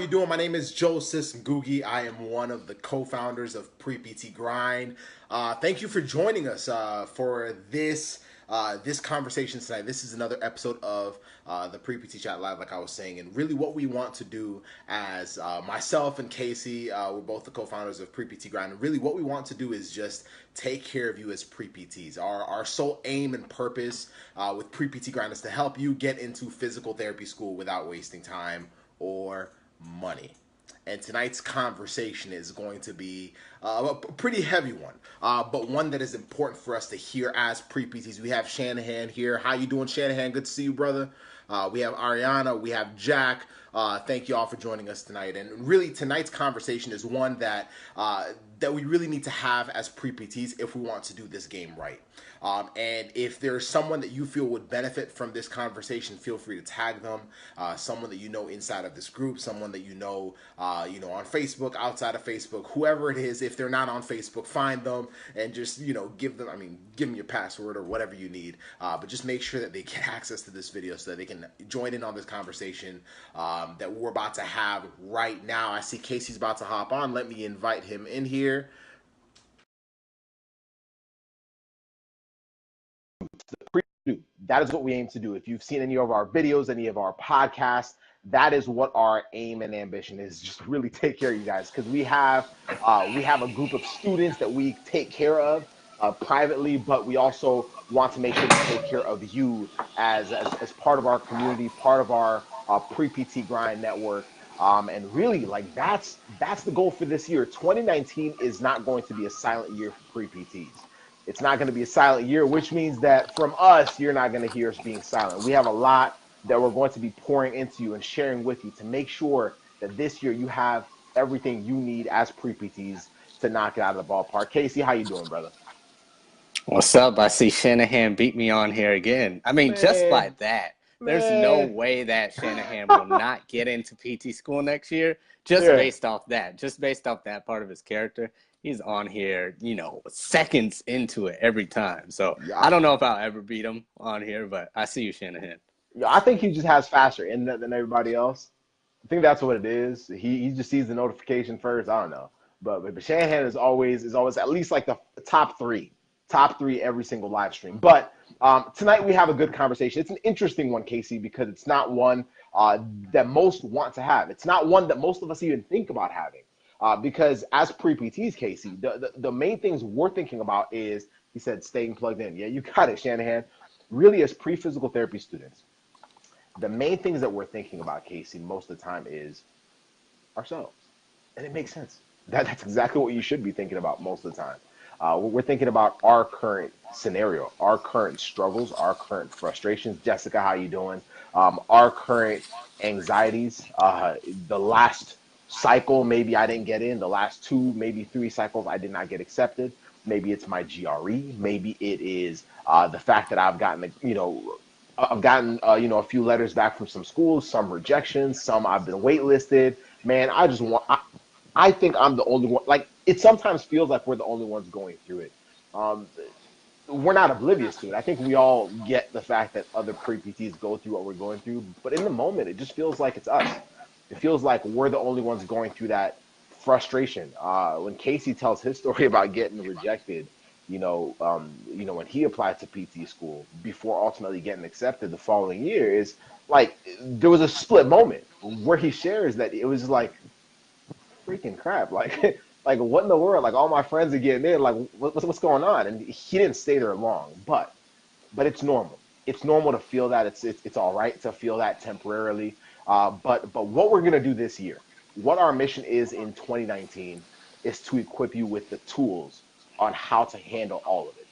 you doing? My name is Joseph Ngugi. I am one of the co-founders of Pre-PT Grind. Thank you for joining us for this conversation tonight. This is another episode of the Pre-PT Chat Live, like I was saying. And really what we want to do as myself and Casey, we're both the co-founders of Pre-PT Grind. And really what we want to do is just take care of you as pre-PTs. Our sole aim and purpose with Pre-PT Grind is to help you get into physical therapy school without wasting time or money. And tonight's conversation is going to be a pretty heavy one, but one that is important for us to hear as pre-PTs. We have Shanahan here. How you doing, Shanahan? Good to see you, brother. We have Ariana. We have Jack. Thank you all for joining us tonight. And really, tonight's conversation is one that that we really need to have as pre-PTs if we want to do this game right. And if there's someone that you feel would benefit from this conversation, feel free to tag them. Someone that you know inside of this group, someone that you know on Facebook, outside of Facebook, whoever it is. If they're not on Facebook, find them and just give them your password or whatever you need. But just make sure that they get access to this video so that they can join in on this conversation that we're about to have right now. I see Casey's about to hop on. Let me invite him in here. That is what we aim to do. If you've seen any of our videos, any of our podcasts, that is what our aim and ambition is. Just really take care of you guys, because we have a group of students that we take care of privately, but we also want to make sure to take care of you as part of our community, part of our pre-PT Grind network. And really, like, that's the goal for this year. 2019 is not going to be a silent year for pre-PTs. It's not going to be a silent year, which means that from us, you're not going to hear us being silent. We have a lot that we're going to be pouring into you and sharing with you to make sure that this year you have everything you need as pre-PTs to knock it out of the ballpark. Casey, how you doing, brother? What's up? I see Shanahan beat me on here again. I mean, just by that, there's no way that Shanahan will not get into PT school next year based off that. Just based off that part of his character. He's on here, seconds into it every time. So I don't know if I'll ever beat him on here, but I see you, Shanahan. Yeah, I think he just has faster internet than everybody else. I think that's what it is. He just sees the notification first. I don't know, but Shanahan is always at least like the top three every single live stream. But tonight we have a good conversation. It's an interesting one, Casey, because it's not one that most want to have. It's not one that most of us even think about having. Because as pre-PTs, Casey, the main things we're thinking about is, he said, staying plugged in. Yeah, you got it, Shanahan. Really, as pre-physical therapy students, the main things that we're thinking about, Casey, most of the time is ourselves. And it makes sense. That's exactly what you should be thinking about most of the time. We're thinking about our current scenario, our current struggles, our current frustrations. Jessica, how you doing? Our current anxieties. The last cycle, maybe I didn't get in. The last 2, maybe 3 cycles, I did not get accepted. Maybe it's my GRE. Maybe it is the fact that I've gotten, a few letters back from some schools, some rejections, some I've been waitlisted. Man, I think I'm the only one. Like, it sometimes feels like we're the only ones going through it. We're not oblivious to it. I think we all get the fact that other pre-PTs go through what we're going through, but in the moment, it just feels like it's us. It feels like we're the only ones going through that frustration. When Casey tells his story about getting rejected, when he applied to PT school before ultimately getting accepted the following year, is like there was a split moment where he shares that it was like, freaking crap, like what in the world? Like, all my friends are getting in. Like, what's going on? And he didn't stay there long, but it's normal. It's normal to feel that. It's all right to feel that temporarily. But what we're going to do this year, what our mission is in 2019, is to equip you with the tools on how to handle all of it.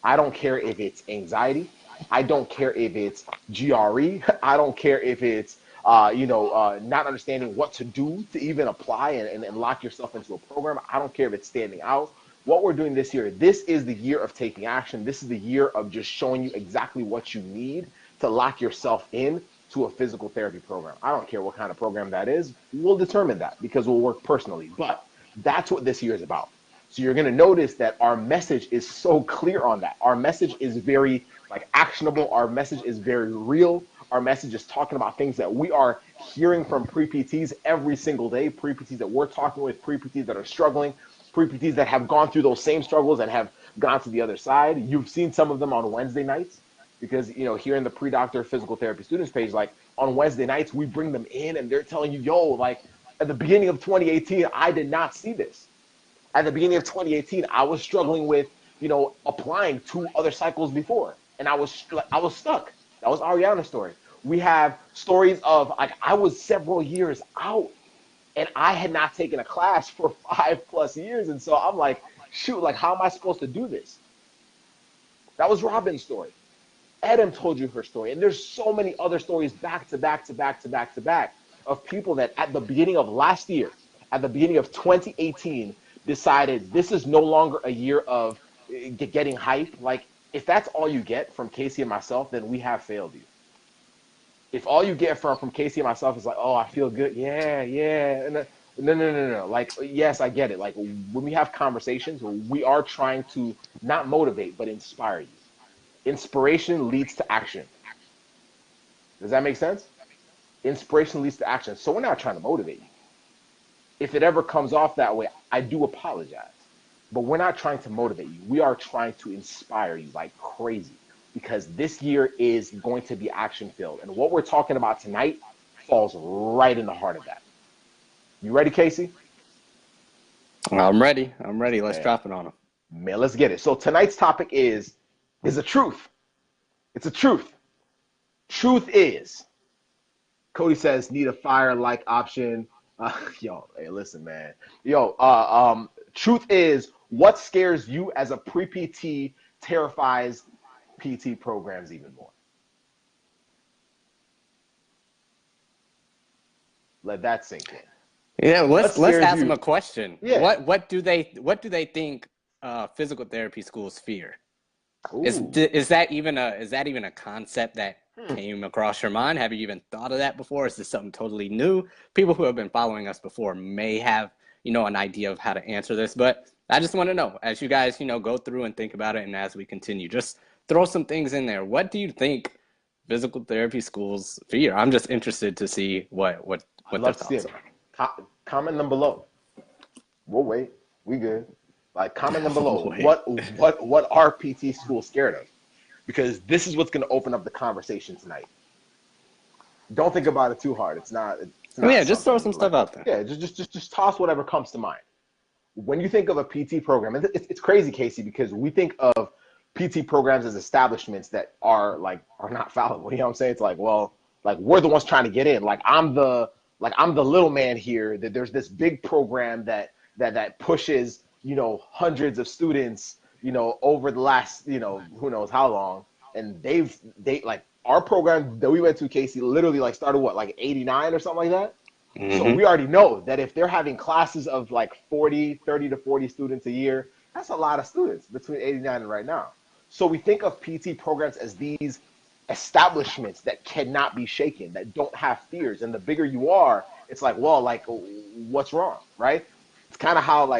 I don't care if it's anxiety. I don't care if it's GRE. I don't care if it's, not understanding what to do to even apply and lock yourself into a program. I don't care if it's standing out. What we're doing this year, this is the year of taking action. This is the year of just showing you exactly what you need to lock yourself in to a physical therapy program. I don't care what kind of program that is. We'll determine that because we'll work personally. But that's what this year is about. So you're going to notice that our message is so clear on that. Our message is very actionable. Our message is very real. our message is talking about things that we are hearing from pre-PTs every single day, pre-PTs that we're talking with, pre-PTs that are struggling, pre-PTs that have gone through those same struggles and have gone to the other side. You've seen some of them on Wednesday nights because, you know, here in the pre-doctor physical therapy students page, like on Wednesday nights, we bring them in and they're telling you, yo, like at the beginning of 2018, I did not see this. At the beginning of 2018, I was struggling with, you know, applying 2 other cycles before, and I was stuck. That was Ariana's story. We have stories of like I was several years out, and I had not taken a class for 5+ years, and so I'm like, shoot, like how am I supposed to do this? That was Robin's story. Adam told you her story, and there's so many other stories back to back to back to back to back of people that at the beginning of last year, at the beginning of 2018, decided this is no longer a year of getting hype. Like, if that's all you get from Casey and myself, then we have failed you. If all you get from Casey and myself is like, oh, I feel good, yeah, and no. Like, yes, I get it. Like, when we have conversations, we are trying to not motivate, but inspire you. Inspiration leads to action. Does that make sense? Inspiration leads to action. So we're not trying to motivate you. If it ever comes off that way, I do apologize. But we're not trying to motivate you. We are trying to inspire you like crazy, because this year is going to be action-filled. And what we're talking about tonight falls right in the heart of that. You ready, Casey? I'm ready. Let's drop it on them. Man, let's get it. So tonight's topic is a truth. It's a truth. Truth is, Cody says, need a fire-like option. Yo, hey, listen, man. Truth is, what scares you as a pre-PT terrifies PT programs even more. Let that sink in. Yeah, let's ask them a question. Yeah. What do they think physical therapy schools fear? Is that even a concept that came across your mind? Have you even thought of that before? Is this something totally new? People who have been following us before may have, an idea of how to answer this, but I just want to know, as you guys, go through and think about it, and as we continue, just throw some things in there. What do you think physical therapy schools fear? I'm just interested to see what their thoughts are. Comment them below. We'll wait. We good. Like, comment them below. What are PT schools scared of? Because this is what's going to open up the conversation tonight. Don't think about it too hard. It's not just throw some stuff out there. Yeah, just toss whatever comes to mind. When you think of a PT program, and it's crazy, Casey, because we think of PT programs as establishments that are not fallible. You know what I'm saying? It's like, well, like we're the ones trying to get in. Like I'm the little man here. That there's this big program that pushes, hundreds of students, over the last, who knows how long. And they like our program that we went to, Casey, literally started like 89 or something like that. Mm-hmm. So we already know that if they're having classes of 30 to 40 students a year, that's a lot of students between 89 and right now. So we think of PT programs as these establishments that cannot be shaken, that don't have fears. And the bigger you are, it's like, well, what's wrong, right? It's kind of how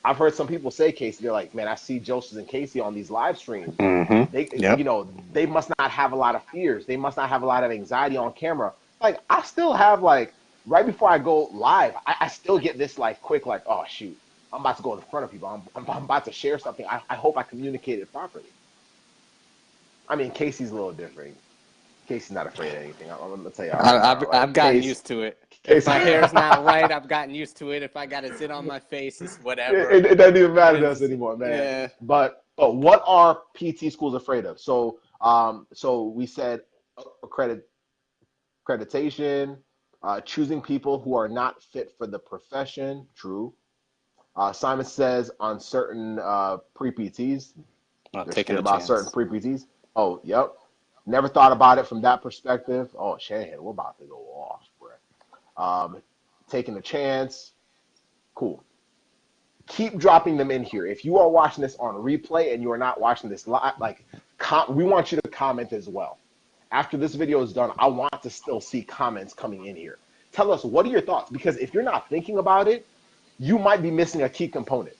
I've heard some people say, Casey, they're like, man, I see Joseph and Casey on these live streams. Mm-hmm. They must not have a lot of fears. They must not have a lot of anxiety on camera. Like, I still have right before I go live, I still get this quick, oh shoot, I'm about to go in front of people. I'm about to share something. I hope I communicated properly. I mean, Casey's a little different. Casey's not afraid of anything. I'm gonna tell you. I've gotten used to it. If my hair's not right, I've gotten used to it. If I got to sit on my face, it's whatever. It doesn't even matter to us anymore, man. Yeah. But what are PT schools afraid of? So we said accreditation, choosing people who are not fit for the profession. True. Simon says on certain pre-PTs, they're scared about certain pre-PTs. Oh, yep. Never thought about it from that perspective. Oh, Shanahan, we're about to go off, bro. Taking a chance. Cool. Keep dropping them in here. If you are watching this on replay and you are not watching this live, we want you to comment as well. After this video is done, I want to still see comments coming in here. Tell us, what are your thoughts? Because if you're not thinking about it, you might be missing a key component.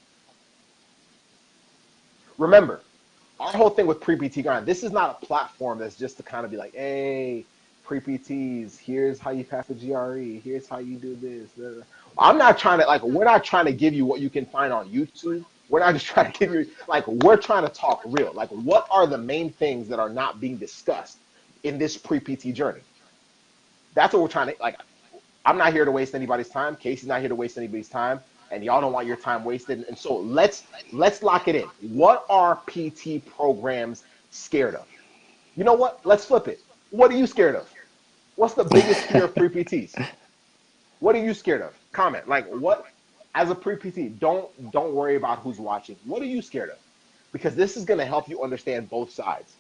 Remember, our whole thing with pre-PT grind, this is not a platform that's just to kind of be like, hey, pre-PTs, here's how you pass the GRE, here's how you do this. Blah, blah. I'm not trying to like, we're not trying to give you what you can find on YouTube. We're not just trying to give you like, we're trying to talk real. Like, what are the main things that are not being discussed in this pre-PT journey? That's what we're trying to like. I'm not here to waste anybody's time. Casey's not here to waste anybody's time, and y'all don't want your time wasted. And so let's lock it in. What are PT programs scared of? You know what? Let's flip it. What are you scared of? What's the biggest fear of pre-PTs? What are you scared of? Comment. Like, what, as a pre-PT, don't worry about who's watching. What are you scared of? Because this is going to help you understand both sides.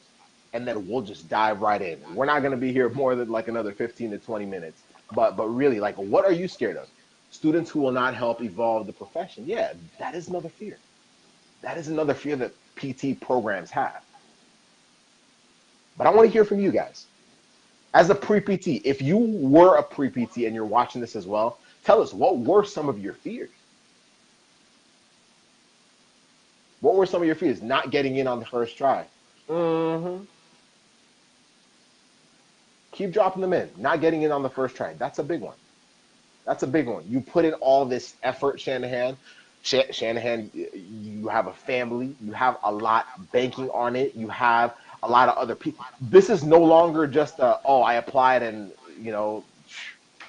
And then we'll just dive right in. We're not going to be here more than like another 15 to 20 minutes. But really, like, what are you scared of? Students who will not help evolve the profession. Yeah, that is another fear. That is another fear that PT programs have. But I want to hear from you guys. As a pre-PT, if you were a pre-PT and you're watching this as well, tell us, what were some of your fears? What were some of your fears? Not getting in on the first try. Mm-hmm. Keep dropping them in. Not getting in on the first try. That's a big one. That's a big one. You put in all this effort, Shanahan. Shanahan, you have a family. You have a lot banking on it. You have a lot of other people. This is no longer just I applied and, you know,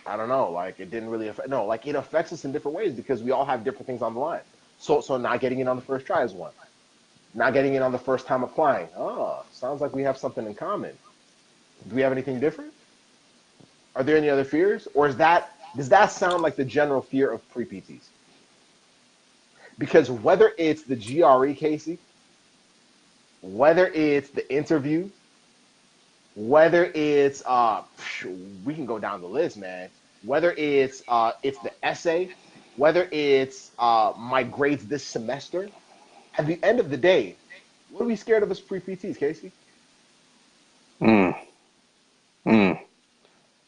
I don't know, like it didn't really affect. No, like it affects us in different ways because we all have different things on the line. So not getting in on the first try is one. Not getting in on the first time applying. Oh, sounds like we have something in common. Do we have anything different? Are there any other fears? Or does that sound like the general fear of pre-PTs? Because whether it's the GRE, Casey, whether it's the interview, whether it's we can go down the list, man. Whether it's the essay, whether it's my grades this semester, at the end of the day, what are we scared of as pre-PTs, Casey? Mm, mm.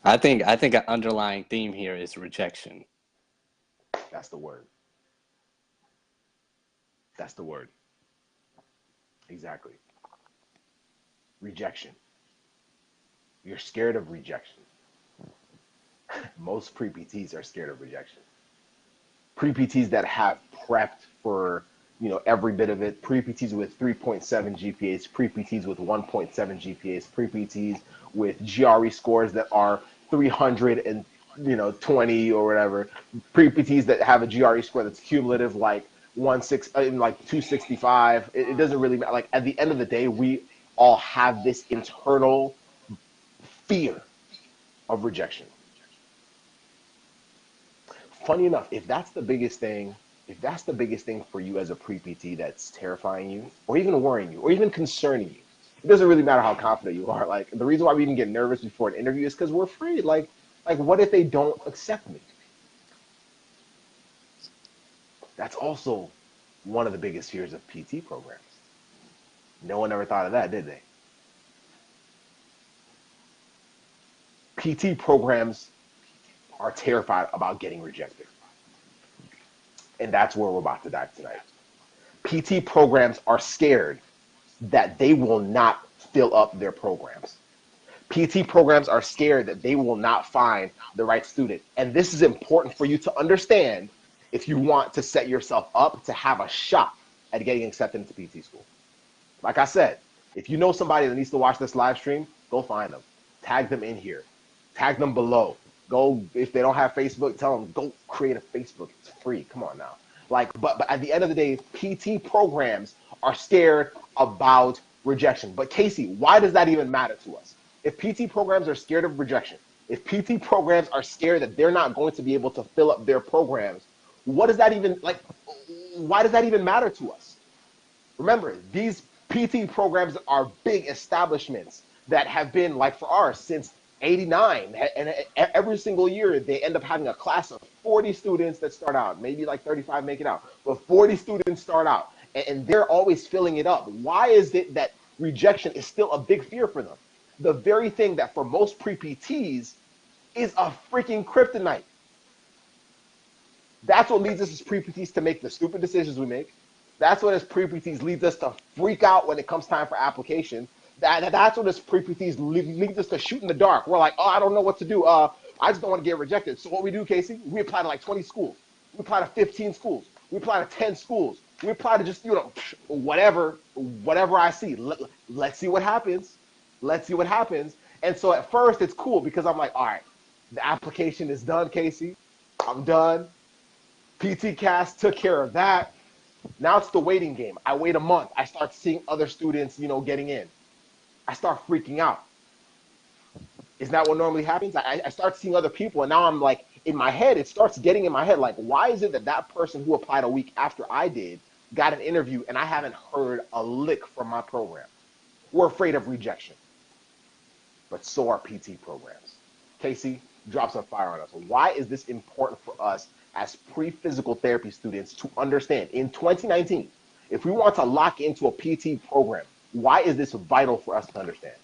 I think an underlying theme here is rejection. That's the word. That's the word. Exactly. Rejection. You're scared of rejection. Most pre-PTs are scared of rejection. Pre-PTs that have prepped for, you know, every bit of it. Pre-PTs with 3.7 GPAs, pre-PTs with 1.7 GPAs, pre-PTs with GRE scores that are 320 or whatever. Pre-PTs that have a GRE score that's cumulative, like 265. It doesn't really matter. Like at the end of the day, we all have this internal fear of rejection. Funny enough, if that's the biggest thing for you as a pre-PT that's terrifying you, or even worrying you, or even concerning you, it doesn't really matter how confident you are. Like the reason why we even get nervous before an interview is because we're afraid. Like what if they don't accept me? That's also one of the biggest fears of PT programs. No one ever thought of that, did they? PT programs are terrified about getting rejected. And that's where we're about to dive tonight. PT programs are scared that they will not fill up their programs. PT programs are scared that they will not find the right student. And this is important for you to understand if you want to set yourself up to have a shot at getting accepted into PT school. Like I said, if you know somebody that needs to watch this live stream, go find them. Tag them in here. Tag them below. Go, if they don't have Facebook, tell them, go create a Facebook. It's free. Come on now. Like, but at the end of the day, PT programs are scared about rejection. But Casey, why does that even matter to us? If PT programs are scared of rejection, if PT programs are scared that they're not going to be able to fill up their programs, what does that even, like, why does that even matter to us? Remember, these PT programs are big establishments that have been, like for ours, since 89, and every single year they end up having a class of 40 students that start out, maybe like 35 make it out, but 40 students start out, and they're always filling it up. Why is it that rejection is still a big fear for them? The very thing that for most pre-PTs is a freaking kryptonite. That's what leads us as pre-PTs to make the stupid decisions we make. That's what as pre-PTs leads us to freak out when it comes time for application. That's what as pre-PTs leads us to shoot in the dark. We're like, oh, I don't know what to do. I just don't want to get rejected. So what we do, Casey, we apply to like 20 schools. We apply to 15 schools. We apply to 10 schools. We apply to just, whatever I see. Let's see what happens. Let's see what happens. And so at first it's cool because I'm like, all right, the application is done, Casey. I'm done. PT Cast took care of that. Now it's the waiting game. I wait a month. I start seeing other students, getting in. I start freaking out. Isn't that what normally happens? I start seeing other people, and now I'm like, in my head, it starts getting in my head, like, why is it that person who applied a week after I did got an interview and I haven't heard a lick from my program? We're afraid of rejection. But so are PT programs. Casey, drop some fire on us. Why is this important for us as pre-physical therapy students to understand in 2019, if we want to lock into a PT program, why is this vital for us to understand?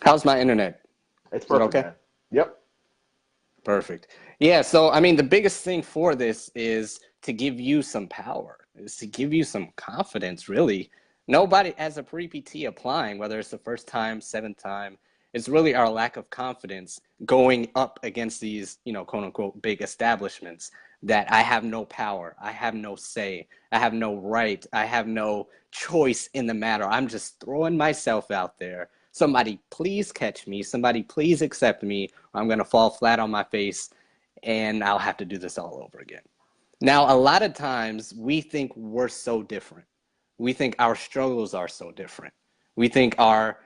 How's my internet? It's perfect, okay? Man. Yep. Perfect. Yeah, so I mean, the biggest thing for this is to give you some power, is to give you some confidence, really. Nobody, as a pre-PT applying, whether it's the first time, seventh time, it's really our lack of confidence going up against these, quote unquote, big establishments that I have no power, I have no say, I have no right, I have no choice in the matter. I'm just throwing myself out there. Somebody please catch me, somebody please accept me, or I'm going to fall flat on my face and I'll have to do this all over again. Now, a lot of times we think we're so different. We think our struggles are so different. We think our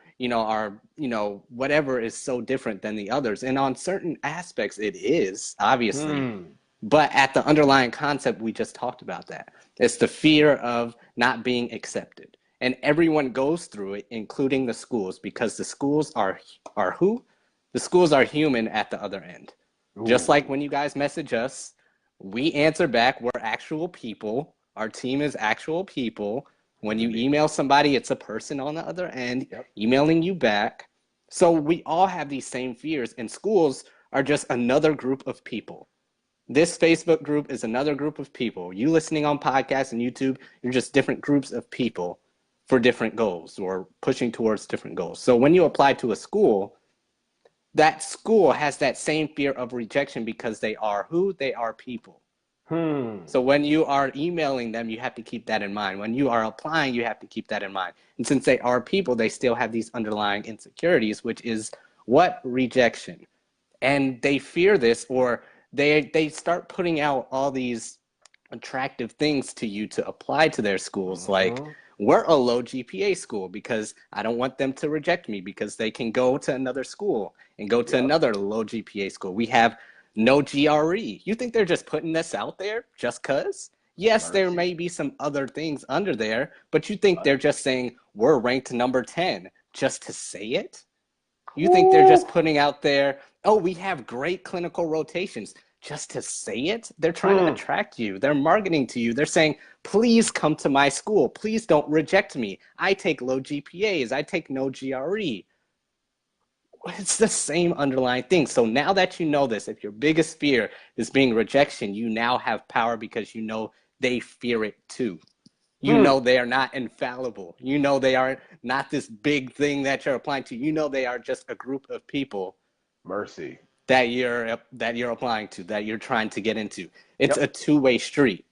whatever is so different than the others. And on certain aspects, it is, obviously. But at the underlying concept, we just talked about that. It's the fear of not being accepted. And everyone goes through it, including the schools, because the schools are who? The schools are human at the other end. Ooh. Just like when you guys message us, we answer back. We're actual people. Our team is actual people. When you email somebody, it's a person on the other end emailing you back. So we all have these same fears, and schools are just another group of people. This Facebook group is another group of people. You listening on podcasts and YouTube, you're just different groups of people for different goals or pushing towards different goals. So when you apply to a school, that school has that same fear of rejection because they are who? They are people. So when you are emailing them, you have to keep that in mind. When you are applying, you have to keep that in mind. And since they are people, they still have these underlying insecurities, which is what? Rejection. And they fear this, or they start putting out all these attractive things to you to apply to their schools. Like, we're a low GPA school because I don't want them to reject me because they can go to another school and go to another low GPA school. We have no GRE. You think they're just putting this out there just because? Yes, there may be some other things under there, but you think they're just saying we're ranked number 10 just to say it? You think they're just putting out there, oh, we have great clinical rotations just to say it? They're trying to attract you. They're marketing to you. They're saying, please come to my school. Please don't reject me. I take low GPAs. I take no GRE. It's the same underlying thing. So now that you know this, if your biggest fear is being rejection, you now have power because you know they fear it too. You know they are not infallible. You know they are not this big thing that you're applying to. You know they are just a group of people. Mercy. That you're applying to, that you're trying to get into. It's a two-way street.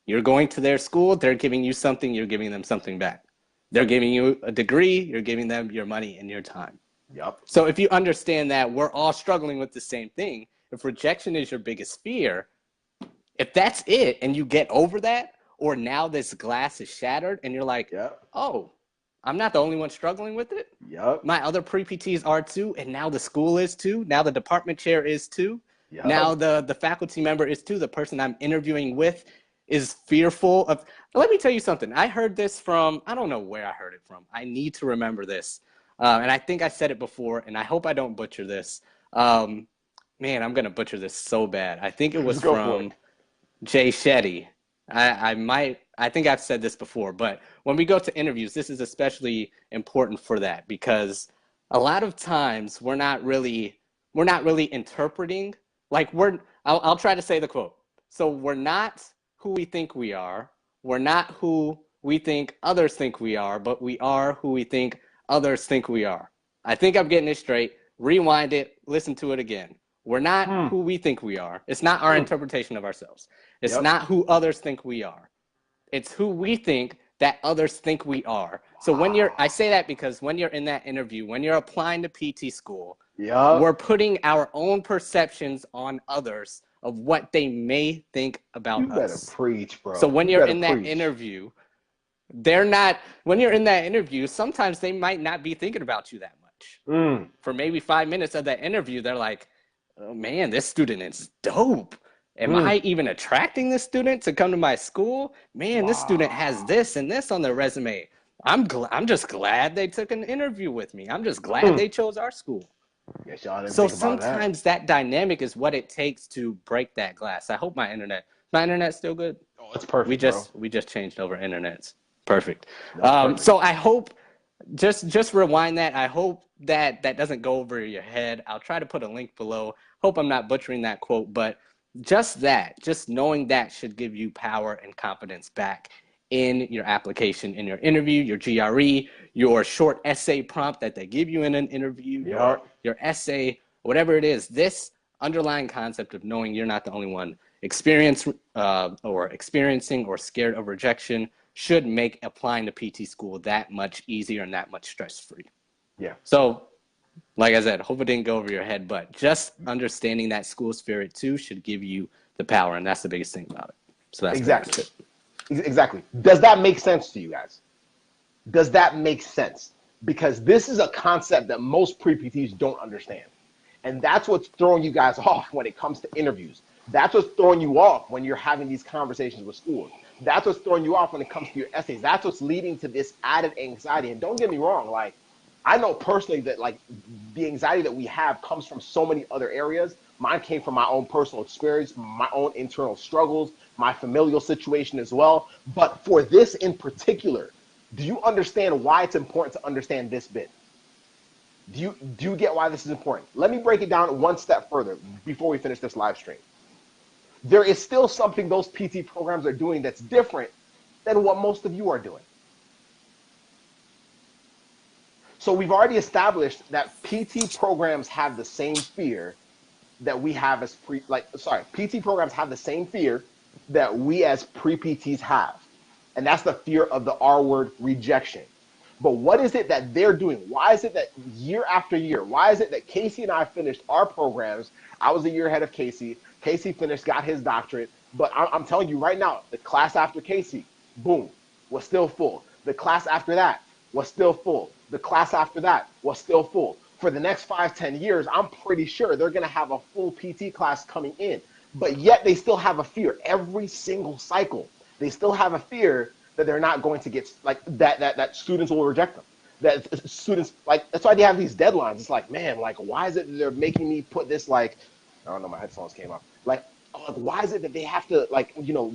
You're going to their school, they're giving you something, you're giving them something back. They're giving you a degree, you're giving them your money and your time. So if you understand that we're all struggling with the same thing, if rejection is your biggest fear, if that's it and you get over that, or now this glass is shattered and you're like, oh, I'm not the only one struggling with it. My other pre-PTs are too, and now the school is too. Now the department chair is too. Now the faculty member is too. The person I'm interviewing with is fearful of. Let me tell you something. I heard this from, I don't know where I heard it from. I need to remember this. And I think I said it before, and I hope I don't butcher this. Man, I'm going to butcher this so bad. I think it was from Jay Shetty. I think I've said this before, but when we go to interviews, this is especially important for that because a lot of times we're not really interpreting. Like I'll try to say the quote. So we're not who we think we are. We're not who we think others think we are, but we are who we think others think we are. I think I'm getting it straight. Rewind it, listen to it again. We're not who we think we are. It's not our interpretation of ourselves. It's not who others think we are. It's who we think that others think we are. So I say that because when you're in that interview, when you're applying to PT school, we're putting our own perceptions on others of what they may think about us. You better preach, bro. So when you're in that interview, when you're in that interview, sometimes they might not be thinking about you that much. For maybe 5 minutes of that interview, they're like, oh man, this student is dope. Am I even attracting this student to come to my school? Man, this student has this and this on their resume. I'm just glad they took an interview with me. I'm just glad they chose our school. Yes, y'all didn't So think about sometimes that dynamic is what it takes to break that glass. I hope my internet's still good. Oh, it's perfect. We just changed over internets. Perfect. So I hope just rewind that. I hope that doesn't go over your head. I'll try to put a link below. Hope I'm not butchering that quote, but just knowing that should give you power and confidence back in your application, in your interview, your GRE, your short essay prompt that they give you in an interview, your essay, whatever it is. This underlying concept of knowing you're not the only one experiencing or scared of rejection should make applying to PT school that much easier and that much stress-free. Yeah. So, like I said, hope it didn't go over your head, but just understanding that school spirit too should give you the power, and that's the biggest thing about it. So that's exactly. Does that make sense to you guys? Does that make sense? Because this is a concept that most pre-PTs don't understand. And that's what's throwing you guys off when it comes to interviews. That's what's throwing you off when you're having these conversations with schools. That's what's throwing you off when it comes to your essays. That's what's leading to this added anxiety. And don't get me wrong, like, I know personally that like the anxiety that we have comes from so many other areas. Mine came from my own personal experience, my own internal struggles, my familial situation as well. But for this in particular, do you understand why it's important to understand this bit? Do you get why this is important? Let me break it down one step further before we finish this live stream. There is still something those PT programs are doing that's different than what most of you are doing. So we've already established that PT programs have the same fear that we have as PT programs have the same fear that we as pre-PTs have. And that's the fear of the R word, rejection. But what is it that they're doing? Why is it that year after year, why is it that Casey and I finished our programs? I was a year ahead of Casey. Casey finished, got his doctorate. But I'm telling you right now, the class after Casey, boom, was still full. The class after that was still full. The class after that was still full. For the next 5-10 years, I'm pretty sure they're going to have a full PT class coming in. But yet they still have a fear every single cycle. They still have a fear that they're not going to get, like, that students will reject them. That students, like, that's why they have these deadlines. It's like, man, like, why is it that they're making me put this, like, I don't know, my headphones came up. Like, why is it that they have to, like, you know,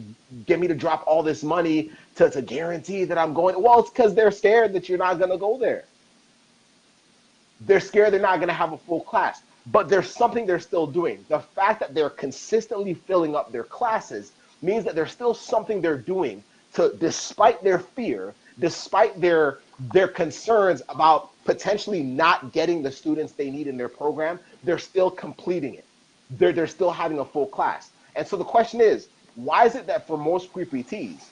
get me to drop all this money to guarantee that I'm going? Well, it's because they're scared that you're not going to go there. They're scared they're not going to have a full class. But there's something they're still doing. The fact that they're consistently filling up their classes means that there's still something they're doing to, despite their fear, despite their concerns about potentially not getting the students they need in their program, they're still completing it. They're still having a full class. And so the question is, why is it that for most pre-PTs,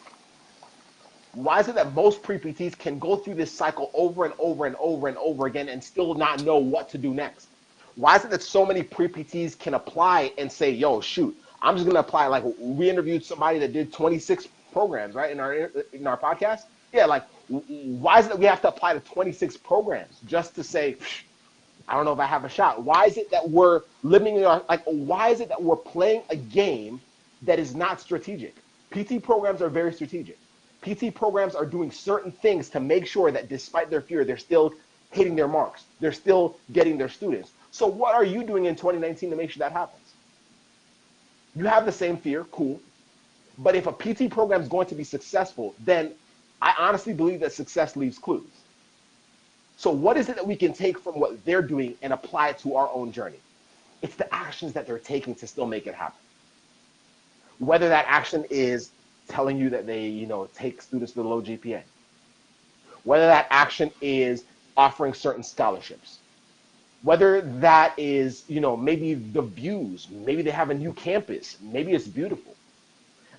why is it that most pre-PTs can go through this cycle over and over and over and over again and still not know what to do next? Why is it that so many pre-PTs can apply and say, yo, shoot, I'm just going to apply? Like, we interviewed somebody that did 26 programs, right, in our podcast. Yeah, like, why is it that we have to apply to 26 programs just to say, I don't know if I have a shot? Why is it that we're limiting our, like, why is it that we're playing a game that is not strategic? PT programs are very strategic. PT programs are doing certain things to make sure that despite their fear, they're still hitting their marks. They're still getting their students. So what are you doing in 2019 to make sure that happens? You have the same fear, cool. But if a PT program is going to be successful, then I honestly believe that success leaves clues. So what is it that we can take from what they're doing and apply it to our own journey? It's the actions that they're taking to still make it happen. Whether that action is telling you that they, take students with a low GPA. Whether that action is offering certain scholarships. Whether that is, maybe the views, maybe they have a new campus, maybe it's beautiful.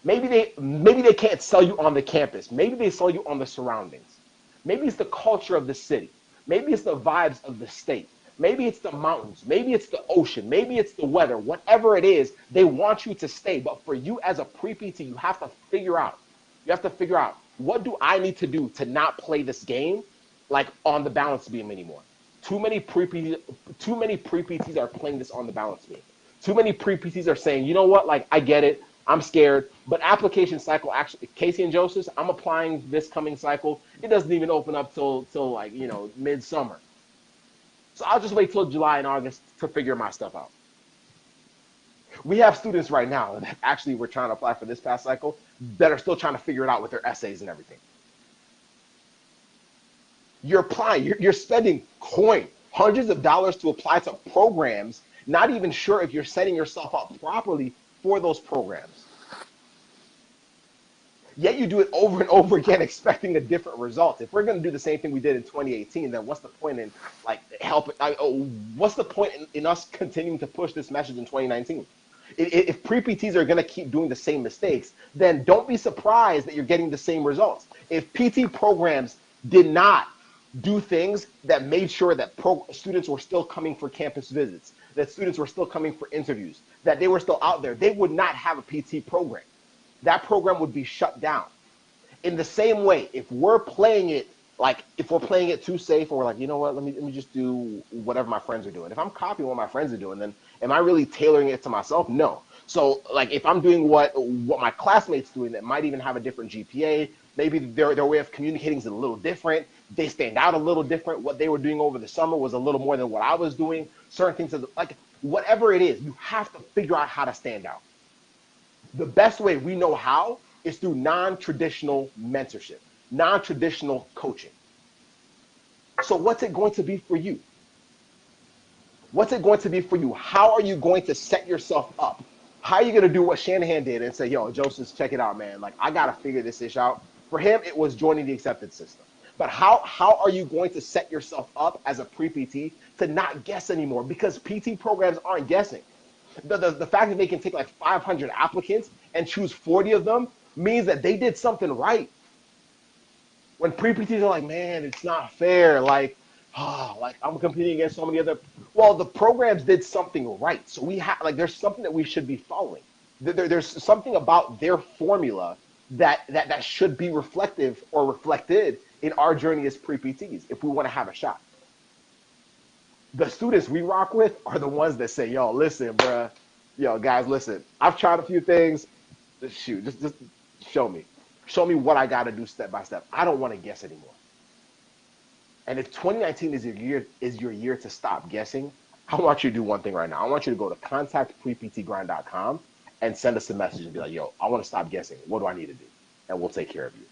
Maybe they can't sell you on the campus. Maybe they sell you on the surroundings. Maybe it's the culture of the city. Maybe it's the vibes of the state. Maybe it's the mountains. Maybe it's the ocean. Maybe it's the weather. Whatever it is, they want you to stay. But for you as a pre-PT, you have to figure out. What do I need to do to not play this game like on the balance beam anymore? Too many pre-PTs are playing this on the balance beam. Too many pre-PTs are saying, you know what, like I get it, I'm scared, but application cycle, actually, Casey and Joseph, I'm applying this coming cycle. It doesn't even open up till like, midsummer. So I'll just wait till July and August to figure my stuff out. We have students right now that actually were trying to apply for this past cycle that are still trying to figure it out with their essays and everything. You're applying, you're spending hundreds of dollars to apply to programs, not even sure if you're setting yourself up properly for those programs. Yet you do it over and over again, expecting a different result. If we're going to do the same thing we did in 2018, then what's the point in what's the point in us continuing to push this message in 2019? If pre-PTs are going to keep doing the same mistakes, then don't be surprised that you're getting the same results. If PT programs did not do things that made sure that students were still coming for campus visits, that students were still coming for interviews, that they were still out there, they would not have a PT program. That program would be shut down. In the same way, if we're playing it too safe, or we're like, you know what, let me just do whatever my friends are doing. If I'm copying what my friends are doing, then am I really tailoring it to myself? No. So like if I'm doing what my classmates doing that might even have a different GPA, maybe their way of communicating is a little different. They stand out a little different. What they were doing over the summer was a little more than what I was doing. Certain things, like whatever it is, you have to figure out how to stand out. The best way we know how is through non-traditional mentorship, non-traditional coaching. So what's it going to be for you? What's it going to be for you? How are you going to set yourself up? How are you going to do what Shanahan did and say, yo, Joseph, check it out, man. Like, I got to figure this issue out. For him, it was joining the acceptance system. But how are you going to set yourself up as a pre-PT to not guess anymore? Because PT programs aren't guessing. The fact that they can take like 500 applicants and choose 40 of them means that they did something right. When pre-PTs are like, man, it's not fair. Like I'm competing against so many other. Well, the programs did something right. So there's something that we should be following. There's something about their formula that should be reflective or reflected in our journey as pre-PTs if we want to have a shot. The students we rock with are the ones that say, yo, listen, bruh. Yo, guys, listen. I've tried a few things. Shoot, just show me. Show me what I got to do step by step. I don't want to guess anymore. And if 2019 is your year to stop guessing, I want you to do one thing right now. I want you to go to contactpreptgrind.com and send us a message and be like, yo, I want to stop guessing. What do I need to do? And we'll take care of you.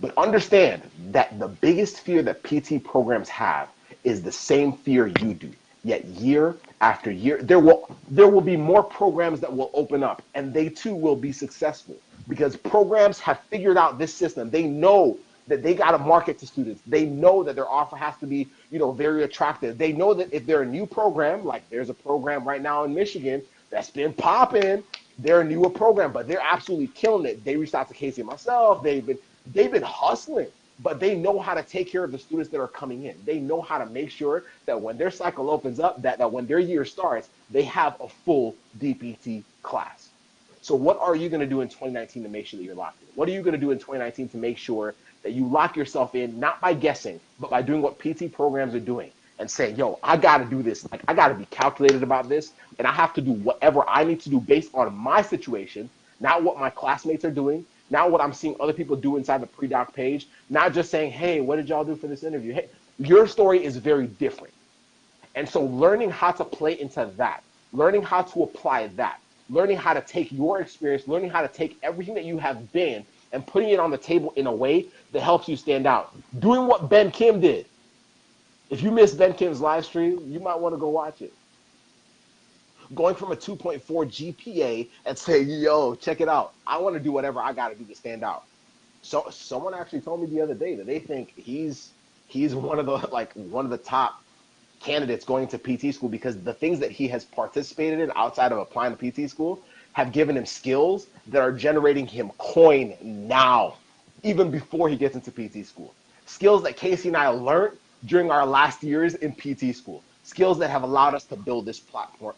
But understand that the biggest fear that PT programs have is the same fear you do. Yet year after year, there will be more programs that will open up, and they too will be successful because programs have figured out this system. They know that they got to market to students. They know that their offer has to be, very attractive. They know that if they're a new program, like there's a program right now in Michigan that's been popping, they're a newer program, but they're absolutely killing it. They reached out to Casey and myself. They've been hustling. But they know how to take care of the students that are coming in. They know how to make sure that when their cycle opens up, that when their year starts, they have a full DPT class. So what are you going to do in 2019 to make sure that you're locked in? What are you going to do in 2019 to make sure that you lock yourself in, not by guessing, but by doing what PT programs are doing and saying, yo, I got to do this. Like, I got to be calculated about this, and I have to do whatever I need to do based on my situation, not what my classmates are doing, not what I'm seeing other people do inside the pre-doc page, not just saying, hey, what did y'all do for this interview? Hey, your story is very different. And so learning how to play into that, learning how to apply that, learning how to take your experience, learning how to take everything that you have been and putting it on the table in a way that helps you stand out. Doing what Ben Kim did. If you missed Ben Kim's live stream, you might want to go watch it. going from a 2.4 GPA and saying, yo, check it out. I want to do whatever I got to do to stand out. So someone actually told me the other day that they think he's one of the top candidates going to PT school because the things that he has participated in outside of applying to PT school have given him skills that are generating him coin now, even before he gets into PT school. Skills that Casey and I learned during our last years in PT school. Skills that have allowed us to build this platform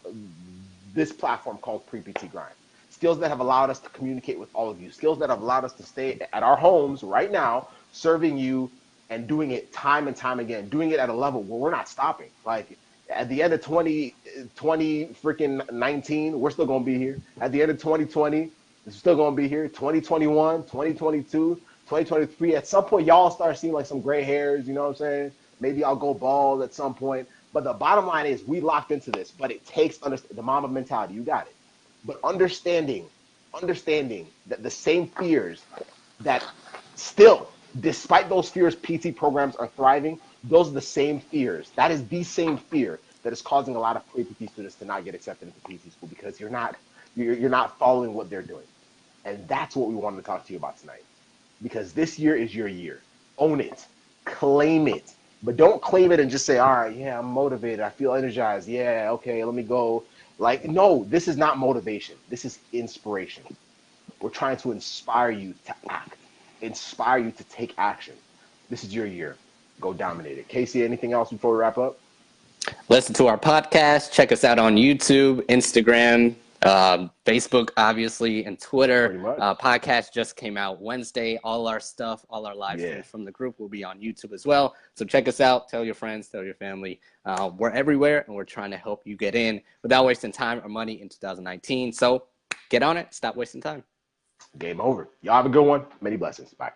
called Pre-PT Grind. Skills that have allowed us to communicate with all of you. Skills that have allowed us to stay at our homes right now, serving you and doing it time and time again, doing it at a level where we're not stopping. Like at the end of 2020 freaking 19, we're still going to be here. At the end of 2020, we're still going to be here. 2021, 2022, 2023. At some point, y'all start seeing like some gray hairs, you know what I'm saying? Maybe I'll go bald at some point. But the bottom line is we locked into this, but it takes the mama mentality. You got it. But understanding that the same fears that still, despite those fears, PT programs are thriving. Those are the same fears. That is the same fear that is causing a lot of pre-PT students to not get accepted into PT school because you're not following what they're doing. And that's what we wanted to talk to you about tonight. Because this year is your year. Own it. Claim it. But don't claim it and just say, all right, yeah, I'm motivated. I feel energized. Yeah, okay, let me go. Like, no, this is not motivation. This is inspiration. We're trying to inspire you to act, inspire you to take action. This is your year. Go dominate it. Casey, anything else before we wrap up? Listen to our podcast. Check us out on YouTube, Instagram, Facebook, obviously, and Twitter. Podcast just came out Wednesday. All our stuff, all our live streams from the group will be on YouTube as well. So check us out. Tell your friends, tell your family. We're everywhere, and we're trying to help you get in without wasting time or money in 2019. So get on it. Stop wasting time. Game over. Y'all have a good one. Many blessings. Bye.